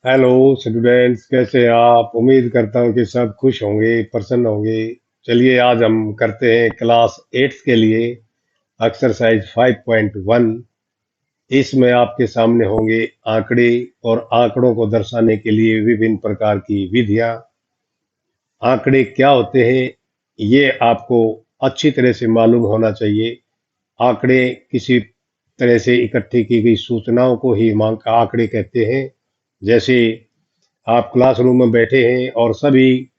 Hello students, कैसे हैं आप? उम्मीद करता हूँ कि सब खुश होंगे, प्रसन्न होंगे। चलिए आज हम करते हैं क्लास 8 के लिए एक्सरसाइज 5.1। इसमें आपके सामने होंगे आंकड़े और आंकड़ों को दर्शाने के लिए विभिन्न प्रकार की विधियां। आंकड़े क्या होते हैं ये आपको अच्छी तरह से मालूम होना चाहिए। आंकड़े किसी तरह से इकट्ठी की गई सूचनाओं को ही आंकड़े कहते हैं। जैसे आप क्लासरूम में बैठे हैं और सभी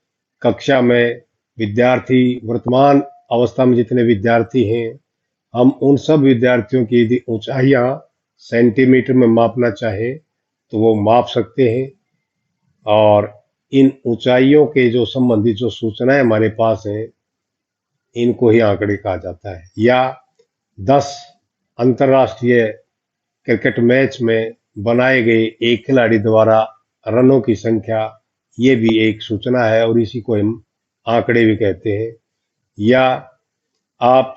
कक्षा में विद्यार्थी, वर्तमान अवस्था में जितने विद्यार्थी हैं, हम उन सब विद्यार्थियों की यदि ऊंचाइयां सेंटीमीटर में मापना चाहें तो वो माप सकते हैं। और इन ऊंचाइयों के जो संबंधित जो सूचनाएं हमारे पास हैं, इनको ही आंकड़े कहा जाता है। या 10 अंतर्राष्ट्रीय क्रिकेट मैच में बनाए गए एक खिलाड़ी द्वारा रनों की संख्या, ये भी एक सूचना है और इसी को हम आंकड़े भी कहते हैं। या आप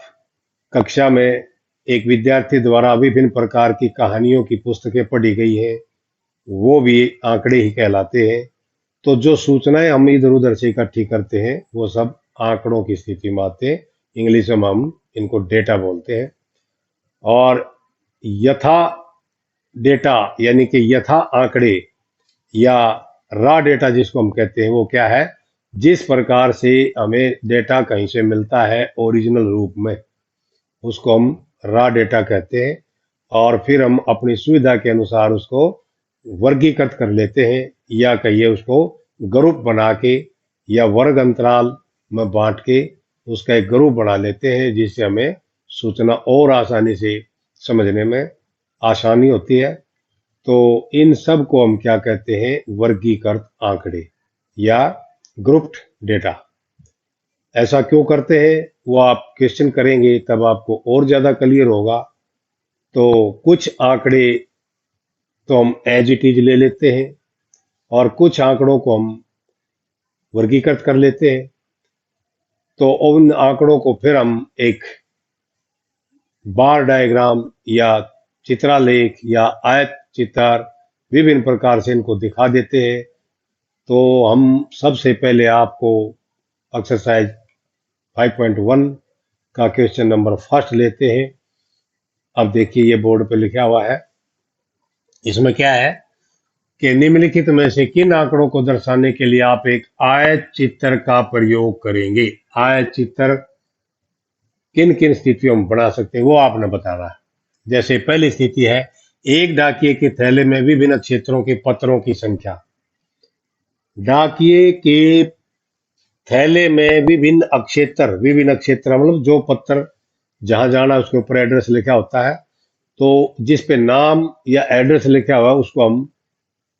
कक्षा में एक विद्यार्थी द्वारा विभिन्न प्रकार की कहानियों की पुस्तकें पढ़ी गई हैं, वो भी आंकड़े ही कहलाते हैं। तो जो सूचनाएं हम इधर उधर से इकट्ठी करते हैं वो सब आंकड़ों की स्थिति में आते हैं। इंग्लिश में हम इनको डेटा बोलते हैं। और यथा डेटा यानी कि यथा आंकड़े या रॉ डेटा जिसको हम कहते हैं, वो क्या है? जिस प्रकार से हमें डेटा कहीं से मिलता है ओरिजिनल रूप में, उसको हम रॉ डेटा कहते हैं। और फिर हम अपनी सुविधा के अनुसार उसको वर्गीकृत कर लेते हैं, या कहिए उसको ग्रुप बना के या वर्ग अंतराल में बांट के उसका एक ग्रुप बना लेते हैं, जिससे हमें सूचना और आसानी से समझने में आसानी होती है। तो इन सब को हम क्या कहते हैं? वर्गीकृत आंकड़े या ग्रुप्ड डेटा। ऐसा क्यों करते हैं वो आप क्वेश्चन करेंगे तब आपको और ज्यादा क्लियर होगा। तो कुछ आंकड़े तो हम एज इट इज ले लेते हैं और कुछ आंकड़ों को हम वर्गीकृत कर लेते हैं। तो उन आंकड़ों को फिर हम एक बार डायग्राम या चित्रालेख या आयत चित्र विभिन्न प्रकार से इनको दिखा देते हैं। तो हम सबसे पहले आपको एक्सरसाइज 5.1 का क्वेश्चन नंबर फर्स्ट लेते हैं। अब देखिए ये बोर्ड पे लिखा हुआ है। इसमें क्या है कि निम्नलिखित में से किन आंकड़ों को दर्शाने के लिए आप एक आयत चित्र का प्रयोग करेंगे? आयत चित्र किन किन स्थितियों में बना सकते हैं वो आपने बताना है। जैसे पहली स्थिति है, एक डाकिए के थैले में विभिन्न क्षेत्रों के पत्रों की संख्या। डाकिए के थैले में विभिन्न अक्षेत्र मतलब जो पत्र जहां जाना है उसके ऊपर एड्रेस लिखा होता है। तो जिस पे नाम या एड्रेस लिखा हुआ है उसको हम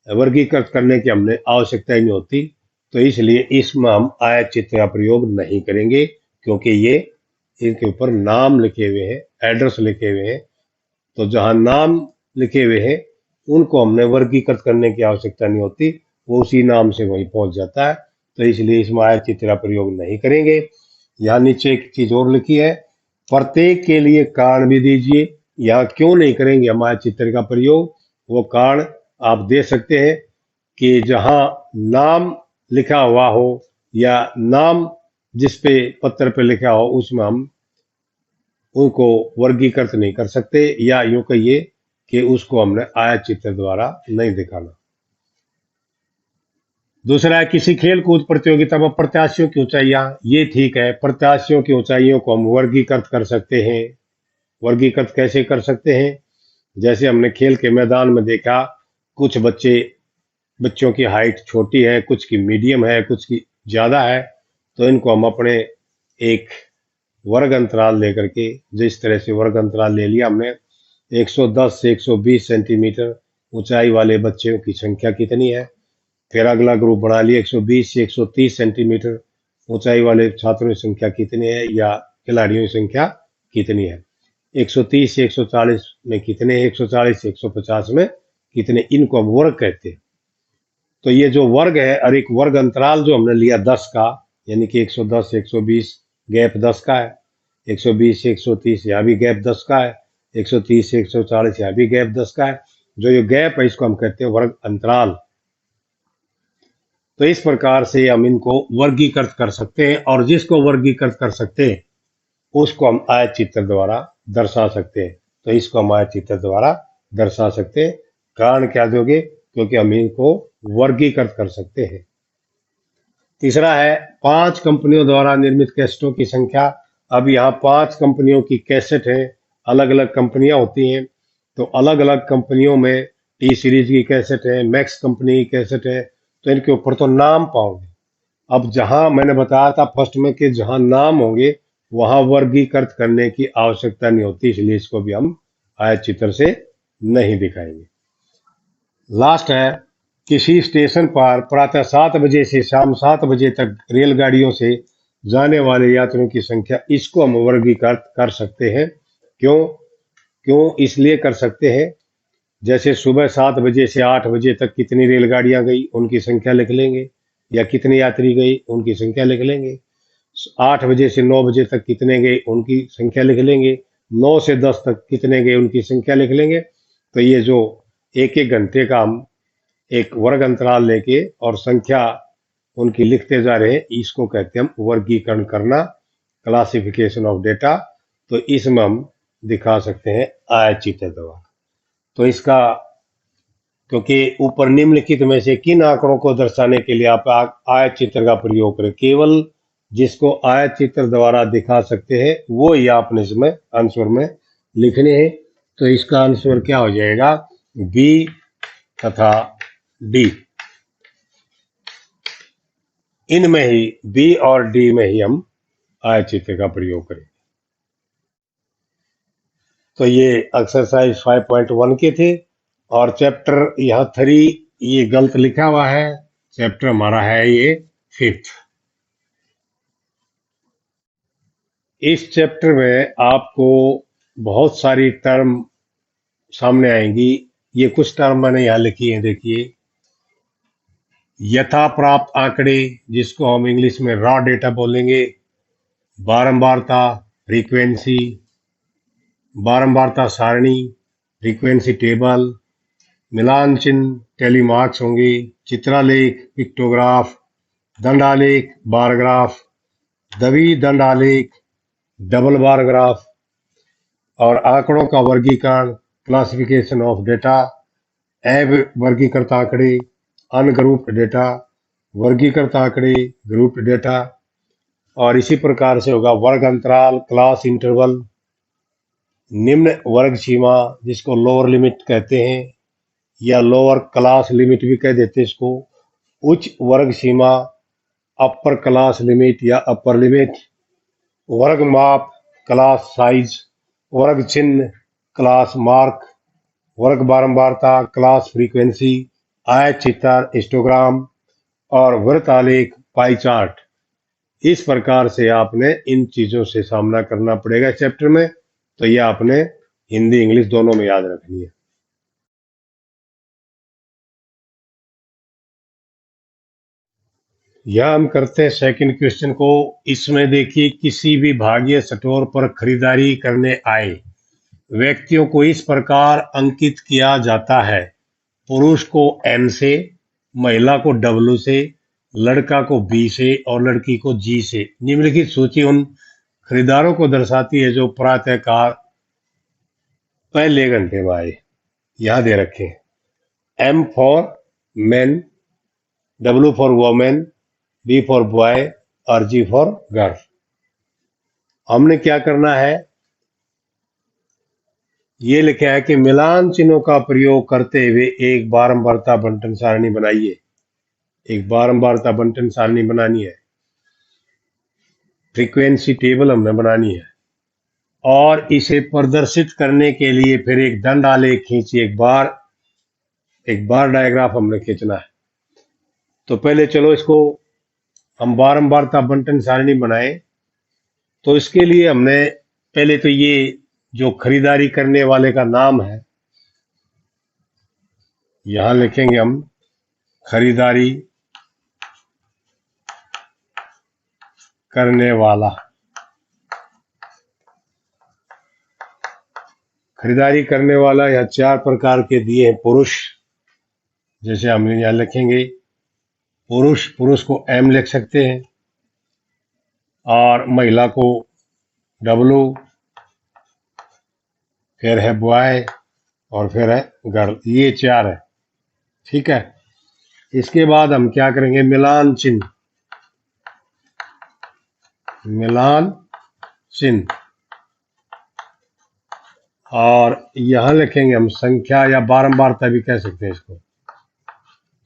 वर्गीकृत करने की हमने आवश्यकता ही नहीं होती। तो इसलिए इसमें हम आयत चित्र का प्रयोग नहीं करेंगे, क्योंकि ये इनके ऊपर नाम लिखे हुए हैं, एड्रेस लिखे हुए हैं। तो जहां नाम लिखे हुए हैं उनको हमने वर्गीकृत करने की आवश्यकता नहीं होती, वो उसी नाम से वहीं पहुंच जाता है। तो इसलिए इसमें आयत चित्र का प्रयोग नहीं करेंगे। यहाँ नीचे एक चीज और लिखी है, प्रत्येक के लिए कारण भी दीजिए। यहाँ क्यों नहीं करेंगे हम आयत चित्र का प्रयोग? वो कारण आप दे सकते हैं कि जहां नाम लिखा हुआ हो या नाम जिस पे पत्र पे लिखा हो उसमें हम उनको वर्गीकृत नहीं कर सकते, या यूं कहिए कि उसको हमने आयत चित्र द्वारा नहीं दिखाना। दूसरा है, किसी खेल कूद प्रतियोगिता में प्रत्याशियों की ऊंचाइयां। ये ठीक है, प्रत्याशियों की ऊंचाइयों को हम वर्गीकृत कर सकते हैं। वर्गीकृत कैसे कर सकते हैं? जैसे हमने खेल के मैदान में देखा, कुछ बच्चों की हाइट छोटी है, कुछ की मीडियम है, कुछ की ज्यादा है। तो इनको हम अपने एक वर्ग अंतराल लेकर के, जिस तरह से वर्ग अंतराल ले लिया हमने, 110 से 120 सेंटीमीटर ऊंचाई वाले बच्चों की संख्या कितनी है। फिर अगला ग्रुप बना लिया, 120 से 130 सेंटीमीटर ऊंचाई वाले छात्रों की संख्या कितनी है या खिलाड़ियों की संख्या कितनी है। 130 से 140 में कितने, 140 से 150 में कितने, इनको हम वर्ग कहते हैं। तो ये जो वर्ग है और एक वर्ग अंतराल जो हमने लिया 10 का, यानी कि 110 से 120 गैप 10 का है, 120 से 130 यहाँ भी गैप 10 का है, 130 से 140 यहाँ भी गैप 10 का है। जो ये गैप है इसको हम कहते हैं वर्ग अंतराल। तो इस प्रकार से हम इनको वर्गीकृत कर सकते हैं, और जिसको वर्गीकृत कर सकते हैं उसको हम आयत चित्र द्वारा दर्शा सकते हैं। तो इसको हम आयत चित्र द्वारा दर्शा सकते हैं। कारण क्या दोगे? क्योंकि हम इनको वर्गीकृत कर सकते हैं। तीसरा है 5 कंपनियों द्वारा निर्मित कैसेटों की संख्या। अब यहाँ 5 कंपनियों की कैसेट है, अलग अलग कंपनियां होती हैं, तो अलग अलग कंपनियों में टी सीरीज की कैसेट है, मैक्स कंपनी की कैसेट है, तो इनके ऊपर तो नाम पाओगे। अब जहां मैंने बताया था फर्स्ट में कि जहां नाम होंगे वहां वर्गीकृत करने की आवश्यकता नहीं होती, इसलिए इसको भी हम आयत चित्र से नहीं दिखाएंगे। लास्ट है, किसी स्टेशन पर प्रातः 7 बजे से शाम 7 बजे तक रेलगाड़ियों से जाने वाले यात्रियों की संख्या, इसको हम वर्गीकृत कर सकते हैं। क्यों? क्यों इसलिए कर सकते हैं, जैसे सुबह 7 बजे से 8 बजे तक कितनी रेलगाड़ियां गई उनकी संख्या लिख लेंगे, या कितने यात्री गई उनकी संख्या लिख लेंगे। 8 बजे से 9 बजे तक कितने गए उनकी संख्या लिख लेंगे। 9 से 10 तक कितने गए उनकी संख्या लिख लेंगे। तो ये जो एक एक घंटे का हम एक वर्ग अंतराल लेके और संख्या उनकी लिखते जा रहे हैं, इसको कहते हैं हम वर्गीकरण करना, क्लासिफिकेशन ऑफ डेटा। तो इसमें हम दिखा सकते हैं आयत चित्र द्वारा। तो इसका, क्योंकि ऊपर निम्नलिखित में से किन आंकड़ों को दर्शाने के लिए आप आयत चित्र का प्रयोग करें, केवल जिसको आयत चित्र द्वारा दिखा सकते हैं वो ही आपने इसमें आंसर में लिखने हैं। तो इसका आंसर क्या हो जाएगा? बी तथा डी, इनमें ही बी और डी में ही हम आयत चित्र का प्रयोग करें। तो ये एक्सरसाइज 5.1 के थे, और चैप्टर यहाँ 3 ये गलत लिखा हुआ है, चैप्टर हमारा है ये 5th। इस चैप्टर में आपको बहुत सारी टर्म सामने आएंगी। ये कुछ टर्म मैंने यहाँ लिखी है, देखिए। यथा प्राप्त आंकड़े, जिसको हम इंग्लिश में रॉ डेटा बोलेंगे। बारंबारता, फ्रीक्वेंसी, बारंबारता सारणी, फ्रीक्वेंसी टेबल, मिलान चिन्ह, टेलीमार्क्स होंगे, चित्रालेख, पिक्टोग्राफ, दंडालेख, बारग्राफ, दवी दंडालेख, डबल बार ग्राफ, और आंकड़ों का वर्गीकरण, क्लासिफिकेशन ऑफ डेटा, वर्गीकृत आंकड़े, अनग्रुप्ड डेटा, वर्गीकृत आंकड़े, ग्रुप्ड डेटा, और इसी प्रकार से होगा वर्ग अंतराल, क्लास इंटरवल, निम्न वर्ग सीमा जिसको लोअर लिमिट कहते हैं, या लोअर क्लास लिमिट भी कह देते हैं इसको, उच्च वर्ग सीमा, अपर क्लास लिमिट या अपर लिमिट, वर्ग माप, क्लास साइज, वर्ग चिन्ह, क्लास मार्क, वर्ग बारंबारता, क्लास फ्रीक्वेंसी, आयत चित्र, हिस्टोग्राम, और वृत्त आलेख, पाई चार्ट। इस प्रकार से आपने इन चीजों से सामना करना पड़ेगा चैप्टर में। तो ये आपने हिंदी इंग्लिश दोनों में याद रखनी है। यह हम करते हैं सेकंड क्वेश्चन को। इसमें देखिए, किसी भी भाग्य स्टोर पर खरीदारी करने आए व्यक्तियों को इस प्रकार अंकित किया जाता है। पुरुष को एन से, महिला को डब्ल्यू से, लड़का को बी से और लड़की को जी से। निम्नलिखित सूची उन खरीदारों को दर्शाती है जो प्रातःकाल पहले घंटे में आए। यहां दे रखे, M for man, W for women, B for boy और जी फॉर गर्ल। हमने क्या करना है, ये लिखा है कि मिलान चिन्हों का प्रयोग करते हुए एक बारंबारता बंटन सारणी बनाइए। एक बारंबारता बंटन सारणी बनानी है, फ्रीक्वेंसी टेबल हमने बनानी है, और इसे प्रदर्शित करने के लिए फिर एक दंड आलेख खींचिए। एक बार डायग्राफ हमने खींचना है। तो पहले चलो इसको हम बारंबारता बंटन सारणी बनाए। तो इसके लिए हमने पहले तो ये जो खरीदारी करने वाले का नाम है, यहां लिखेंगे हम खरीदारी करने वाला। खरीदारी करने वाला यह 4 प्रकार के दिए हैं। पुरुष, जैसे हम यहां लिखेंगे पुरुष पुरुष को एम लिख सकते हैं, और महिला को डब्लू, फिर है बॉय, और फिर है गर्ल। ये 4 है। ठीक है। इसके बाद हम क्या करेंगे, मिलान चिन्ह। मिलान चिन्ह, और यहां लिखेंगे हम संख्या, या बारंबारता भी कह सकते हैं इसको।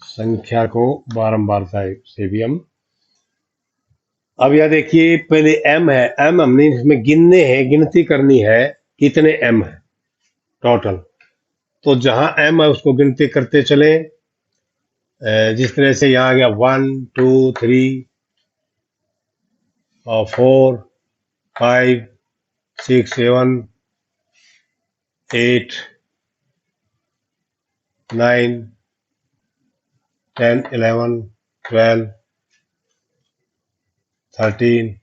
संख्या को बारंबारता से भी हम। अब यह देखिए, पहले एम है। एम हमने इसमें गिनने हैं, गिनती करनी है कितने एम है टोटल। तो जहां एम है उसको गिनती करते चले। जिस तरह से यहाँ आ गया 1 2 3 और 4 5 6 7 8 9 10 11 12 13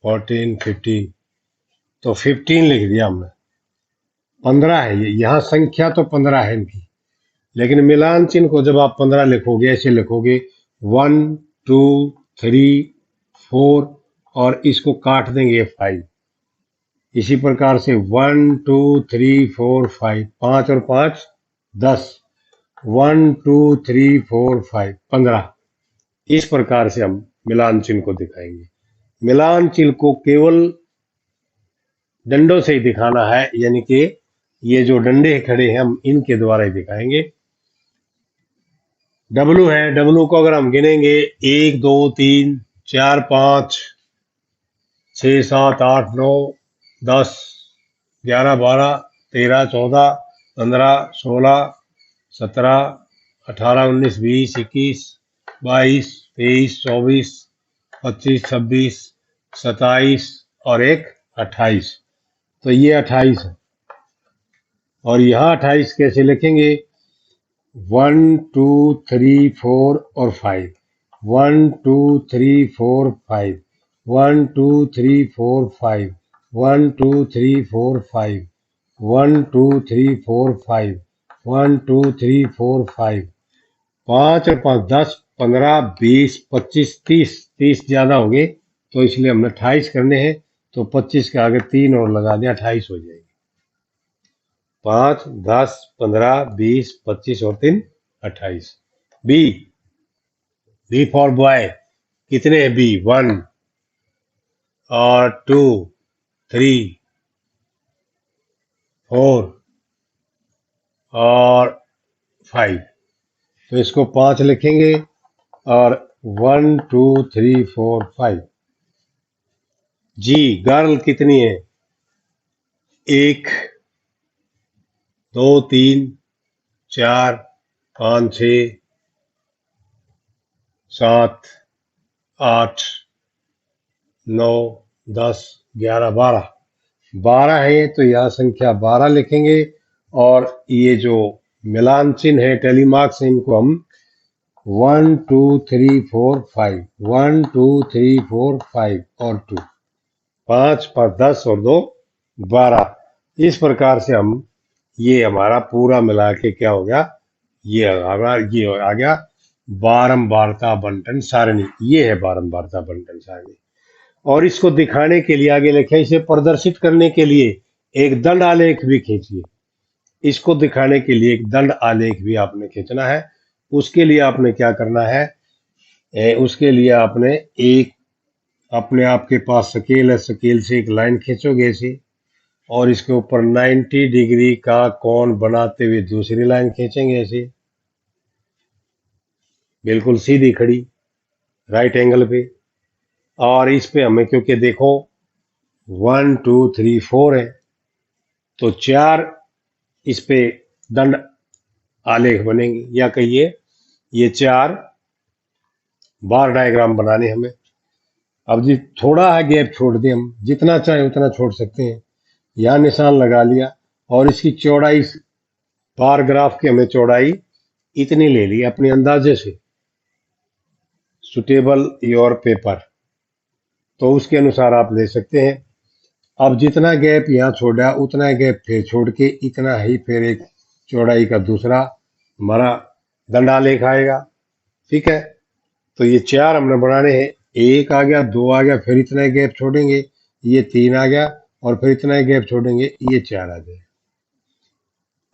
14 15। तो 15 लिख दिया हमने। 15 है ये, यहाँ संख्या तो 15 है इनकी, लेकिन मिलान चिन्ह को जब आप 15 लिखोगे, ऐसे लिखोगे 1 2 3 4, और इसको काट देंगे 5। इसी प्रकार से 1 2 3 4 5, 5 और 5 10, 1 2 3 4 5 15। इस प्रकार से हम मिलान चिन्ह को दिखाएंगे। मिलान चिन्ह को केवल डंडों से ही दिखाना है, यानी कि ये जो डंडे खड़े हैं हम इनके द्वारा ही दिखाएंगे। डब्लू है, डब्लू को अगर हम गिनेंगे 1 2 3 4 5 6 7 8 9 10 11 12 13 14 15 16 17 18 19 20 21 22 23 24 25 26 27 और एक 28। तो ये 28 है। और यहाँ 28 कैसे लिखेंगे, 1 2 3 4 और 5, 1 2 3 4 5, 1 2 3 4 5, 1 2 3 4 5, 1 2 3 4 5, 1 2 3 4 5, 5 और 5 10 15 20 25 30। 30 ज्यादा हो गए, तो इसलिए हमने 28 करने हैं। तो 25 के आगे 3 और लगा दिया, 28 हो जाएगी। 5 10 15 20 25 और 3 28। B, B for boy. कितने हैं बी, 1 और 2 3 4 और 5। तो इसको 5 लिखेंगे, और 1 2 3 4 5। जी, गर्ल कितनी है, 1 2 3 4 5 6 7 8 9 10 11 12। 12 है, तो यह संख्या 12 लिखेंगे। और ये जो मिलान चिन्ह है, टेलीमार्क्स, इनको हम 1 2 3 4 5, 1 2 3 4 5 और 2, 5 5 10 और 2 12। इस प्रकार से हम, ये हमारा पूरा मिला के क्या हो गया, ये आ गया बारंबारता बंटन सारणी। ये है बारंबारता बंटन सारणी। और इसको दिखाने के लिए आगे लिखे, इसे प्रदर्शित करने के लिए एक दंड आलेख भी खींचिए। इसको दिखाने के लिए एक दंड आलेख भी आपने खींचना है। उसके लिए आपने क्या करना है, उसके लिए आपने एक, अपने आपके पास स्केल है, स्केल से एक लाइन खींचोगे ऐसे, और इसके ऊपर 90 डिग्री का कोण बनाते हुए दूसरी लाइन खींचेंगे ऐसे, बिल्कुल सीधी खड़ी, राइट एंगल पे। और इस पे हमें, क्योंकि देखो 1 2 3 4 है, तो 4 इस पे दंड आलेख बनेंगे, या कहिए ये 4 बार डायग्राम बनाने हमें। अब जी थोड़ा है गैप छोड़ दें, हम जितना चाहे उतना छोड़ सकते हैं। यहाँ निशान लगा लिया, और इसकी चौड़ाई, बार ग्राफ की हमें चौड़ाई इतनी ले ली अपने अंदाजे से, सुटेबल योर पेपर, तो उसके अनुसार आप ले सकते हैं। अब जितना गैप यहाँ छोड़ा उतना गैप फिर छोड़ के इतना ही फिर एक चौड़ाई का दूसरा हमारा दंडालेख आएगा। ठीक है। तो ये 4 हमने बनाने हैं। 1 आ गया, 2 आ गया, फिर इतना ही गैप छोड़ेंगे, ये 3 आ गया, और फिर इतना ही गैप छोड़ेंगे, ये 4 आ गया।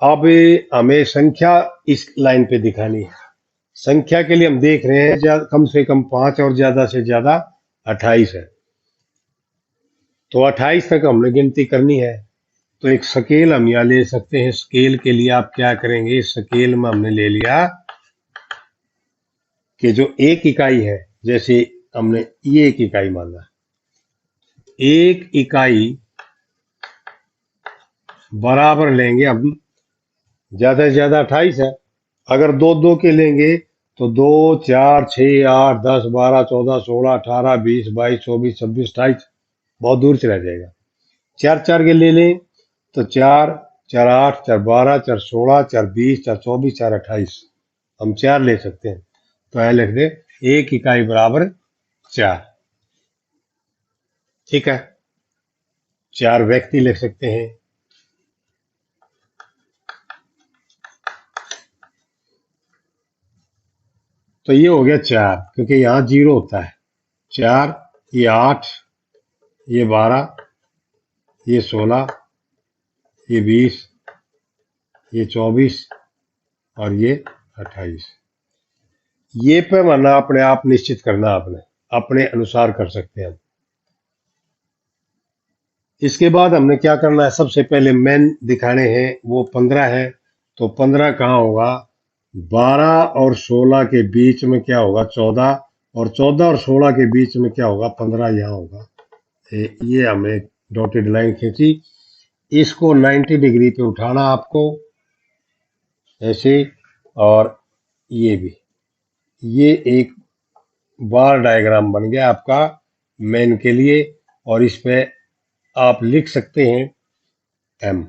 अब हमें संख्या इस लाइन पे दिखानी है। संख्या के लिए हम देख रहे हैं कम से कम 5 और ज्यादा से ज्यादा 28 है। तो 28 तक हमने गिनती करनी है। तो एक स्केल हम यहाँ ले सकते हैं। स्केल के लिए आप क्या करेंगे, स्केल में हमने ले लिया कि जो एक इकाई है, जैसे हमने ये एक इकाई माना, एक इकाई बराबर लेंगे हम, ज्यादा से ज्यादा 28 है। अगर दो दो के लेंगे तो 2, 4, 6, 8, 10, 12, 14, 16, 18, 20, 22, 24, 26, 28, बहुत दूर चला जाएगा। 4 4 के ले लें तो 4 4 8 4 12 4 16 4 20 4 24 4 28, हम 4 ले सकते हैं। तो यह लिख दे, एक इकाई बराबर 4। ठीक है, 4 व्यक्ति लिख सकते हैं। तो ये हो गया 4, क्योंकि यहाँ 0 होता है। 4, ये 8, ये 12, ये 16, ये 20, ये 24, और ये 28। ये पे माना अपने आप निश्चित करना, आपने अपने अनुसार कर सकते हैं। इसके बाद हमने क्या करना है, सबसे पहले मेन दिखाने हैं, वो 15 है। तो 15 कहाँ होगा, 12 और 16 के बीच में क्या होगा, 14, और 14 और 16 के बीच में क्या होगा, 15 यहाँ होगा। ये हमने डॉटेड लाइन खींची। इसको 90 डिग्री पे उठाना आपको, ऐसे, और ये भी, ये एक बार डायग्राम बन गया आपका मेन के लिए। और इस पे आप लिख सकते हैं एम।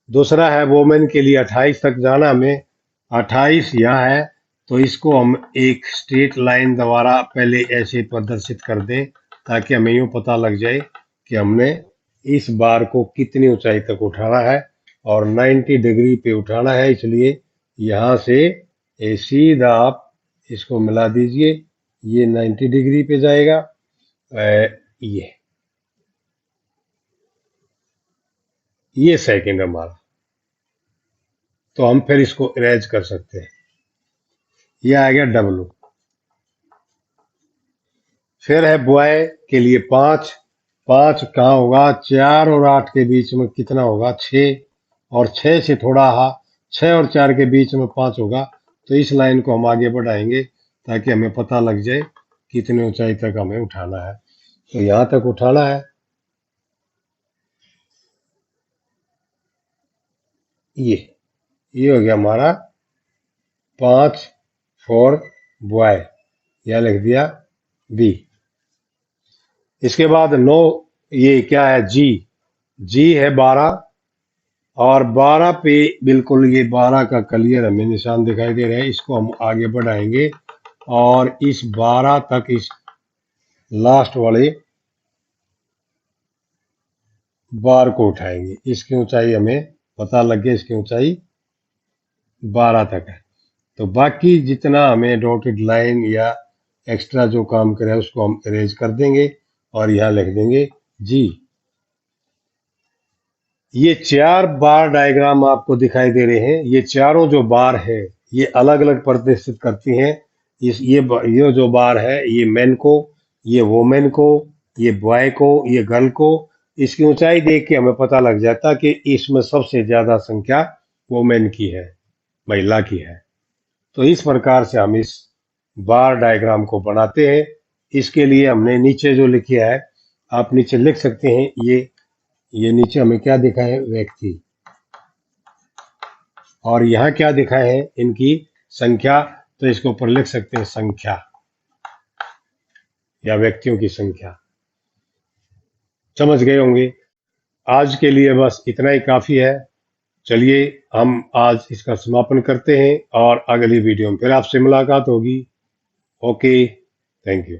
दूसरा है वोमेन के लिए 28 तक जाना हमें, 28 यहाँ है। तो इसको हम एक स्ट्रेट लाइन द्वारा पहले ऐसे प्रदर्शित कर दें, ताकि हमें यूं पता लग जाए कि हमने इस बार को कितनी ऊंचाई तक उठाना है, और 90 डिग्री पे उठाना है। इसलिए यहाँ से सीधा आप इसको मिला दीजिए, ये 90 डिग्री पे जाएगा। ये सेकंड हमारा। तो हम फिर इसको इरेज कर सकते हैं। ये आ गया डब्लू। फिर है बॉय के लिए 5। 5 कहाँ होगा, 4 और 8 के बीच में कितना होगा, 6, और 6 से थोड़ा 6 और 4 के बीच में 5 होगा। तो इस लाइन को हम आगे बढ़ाएंगे, ताकि हमें पता लग जाए कितनी ऊंचाई तक हमें उठाना है। तो यहाँ तक उठाना है। ये हो गया हमारा 5 फॉर बॉय, यह लिख दिया बी। इसके बाद 9, ये क्या है, जी। जी है 12, और 12 पे बिल्कुल ये 12 का क्लियर हमें निशान दिखाई दे रहा है। इसको हम आगे बढ़ाएंगे, और इस 12 तक, इस लास्ट वाले बार को उठाएंगे। इसकी ऊंचाई हमें पता लग गया, इसकी ऊंचाई 12 तक है। तो बाकी जितना हमें डॉटेड लाइन या एक्स्ट्रा जो काम करे उसको हम अरेंज कर देंगे, और यहाँ लिख देंगे जी। ये 4 बार डायग्राम आपको दिखाई दे रहे हैं। ये चारों जो बार है, ये अलग अलग प्रदर्शित करती हैं। ये जो बार है, ये मैन को, ये वोमेन को, ये बॉय को, ये गर्ल को। इसकी ऊंचाई देख के हमें पता लग जाता कि इसमें सबसे ज्यादा संख्या वोमेन की है, महिला की है। तो इस प्रकार से हम इस बार डायग्राम को बनाते हैं। इसके लिए हमने नीचे जो लिखा है, आप नीचे लिख सकते हैं। ये नीचे हमें क्या दिखा है, व्यक्ति, और यहाँ क्या दिखा है, इनकी संख्या। तो इसके ऊपर लिख सकते हैं संख्या, या व्यक्तियों की संख्या। समझ गए होंगे। आज के लिए बस इतना ही काफी है। चलिए हम आज इसका समापन करते हैं, और अगली वीडियो में फिर आपसे मुलाकात होगी। Okay, thank you.